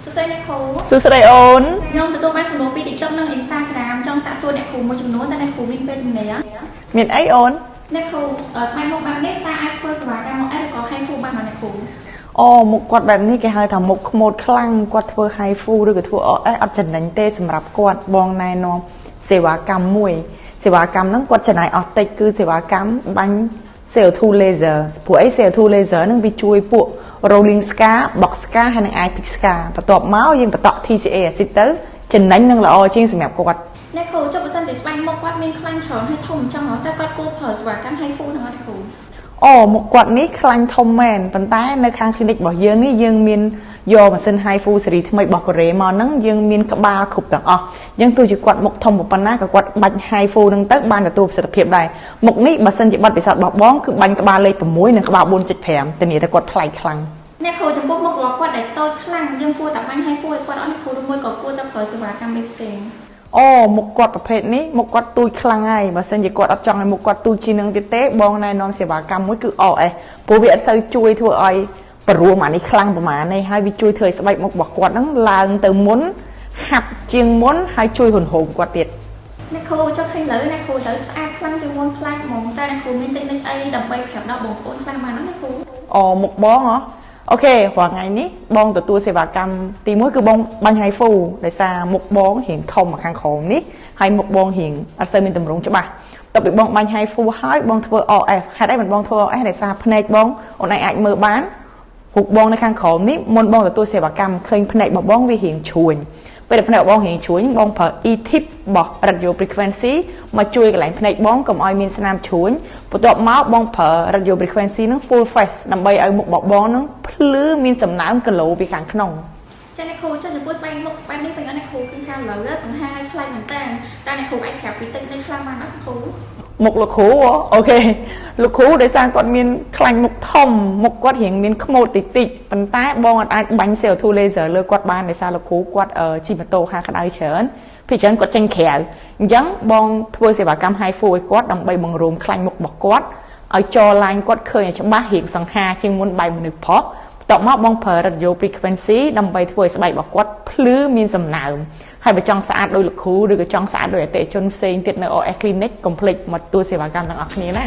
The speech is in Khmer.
Sư sợi ôn Nhưng tụi tôi bán số pi TikTok nâng Instagram trong xã xuân nè khủ một chấm nốt ta này khủ mình bên này á miền ấy ôn nè khủ ở sai một bạn đấy ta ai first và cam một ai có hai phụ bạn mà nè khủ អូមុខគាត់បែបនេះគេហៅថាមុខខ្មោចខ្លាំងគាត់ធ្វើ high food ឬក៏ធ្វើអត់ចំណេញទេសម្រាប់គាត់បងណែនាំសេវាកម្មមួយសេវាកម្មហ្នឹងគាត់ចំណាយអស់តិចគឺសេវាកម្មបាញ់ CO2 laser ព្រោះអី CO2 laser ហ្នឹងវាជួយពួក rolling scar box scar ហើយនិង eye pick scar បន្ទាប់មកយើងបន្ត TCA acid ទៅចំណេញនឹងល្អជាងសម្រាប់គាត់ nè khủ cho một dân thì spam một quạt mình khăn chở hay thùng trong nó ta quạt cô phở và cam hai phụ nữa nè khủ អូមុខគាត់នេះខ្លាញ់ធំមែនប៉ុន្តែនៅខាង clinic របស់យើងនេះយើងមានយកម៉ាស៊ីន high full series ថ្មីរបស់កូរ៉េមកហ្នឹងយើងមានក្បាលគ្រប់ទាំងអស់អញ្ចឹងទោះជាគាត់មុខធំប៉ុណ្ណាក៏គាត់បាច់ high full ហ្នឹងទៅបានទទួលប្រសិទ្ធភាពដែរមុខនេះបើសិនជាបាត់ពិសោធន៍របស់បងគឺបាញ់ក្បាលលេខ6និងក្បាល 4.5 ធានាថាគាត់ប្លែកខ្លាំង nè khủចំពោះមុខរបស់គាត់ដែលតូចខ្លាំងយើងគួរតែបាញ់ឲ្យគួរឲ្យគាត់អត់នេះគ្រូមួយក៏គួរតែប្រើសេវាកម្មផ្សេង អូមុខគាត់ប្រភេទនេះមុខគាត់ទូចខ្លាំងហើយបើសិនជាគាត់អត់ចង់ឲ្យមុខគាត់ទូចជាងនឹងទៀតទេបងណែនាំសេវាកម្មមួយគឺ OS ព្រោះវាអត់សូវជួយធ្វើឲ្យបរួមអានេះខ្លាំងប្រហែលនេះហើយវាជួយធ្វើឲ្យស្បែកមុខរបស់គាត់ហ្នឹងឡើងទៅមុនហាប់ជាងមុនហើយជួយហុនហូមគាត់ទៀត nè khủ cho khi lỡ nè khủ tới xa khăn cho môn plak mong ta nè khủ mình tính ấy đầm bay phèo đó bổng ôn khăn mà nó nè khủ អូមុខបងហ៎អូខេរាល់ថ្ងៃនេះបងទទួលសេវាកម្មទី1គឺបងបាញ់ high full ដោយសារមុខបងរៀងធំមកខាងក្រោមនេះហើយមុខបងរៀងអត់សូវមានតម្រង់ច្បាស់តទៅពីបងបាញ់ high full ហើយបងធ្វើ OF ហេតុអីមិនបងធ្វើ OF ដោយសារភ្នែកបងអូនឯងអាចមើលបានរូបបងនៅខាងក្រោមនេះមុនបងទទួលសេវាកម្មឃើញភ្នែករបស់បងវារៀងជ្រួញពេលដែលភ្នែកបងរៀងជ្រួញបងប្រើ E-tip របស់ radio frequency មកជួយកន្លែងភ្នែកបងកុំឲ្យមានស្នាមជ្រួញបន្ទាប់មកបងប្រើ radio frequency ហ្នឹង full face ដើម្បីឲ្យមុខរបស់បងហ្នឹងភ្លឺមានសំណើមកឡូពីខាងក្នុង ចានែគ្រូចុះចំពោះស្បែកមុខបែបនេះពេលនែគ្រូគឺខាងលើសង្ហាឲ្យខ្លាំងមែនតើតែនែគ្រូអាចប្រាប់ពីតិចនេះខ្លាំងបានអត់គ្រូ មុខលោកគ្រូអូខេលោកគ្រូដោយសារគាត់មានខ្លាញ់មុខធំមុខគាត់រៀងមានខ្មោចតិចតិចប៉ុន្តែបងអាចបាញ់ CO2 laser លើគាត់បានដោយសារលោកគ្រូគាត់ជិះម៉ូតូខាងក្តៅច្រើនពីច្រើនគាត់ចេញក្រៅអញ្ចឹងបងធ្វើសេវាកម្ម high full ឲ្យគាត់ដើម្បីបង្រួមខ្លាញ់មុខរបស់គាត់ឲ្យចរឡាញគាត់ឃើញឲ្យច្បាស់រៀងសង្ហាជាងមុនបែបមនុស្សផុសបន្ទាប់មកបងប្រើ radio frequency ដើម្បីធ្វើឲ្យស្បែករបស់គាត់ភ្លឺមានសំណើម ហើយបើចង់ស្អាតដោយលោកគ្រូឬក៏ចង់ស្អាតដោយអតិថិជនផ្សេងទៀតនៅ OS Clinic កុំភ្លេចមកទទួលសេវាកម្មទាំងអស់គ្នាណា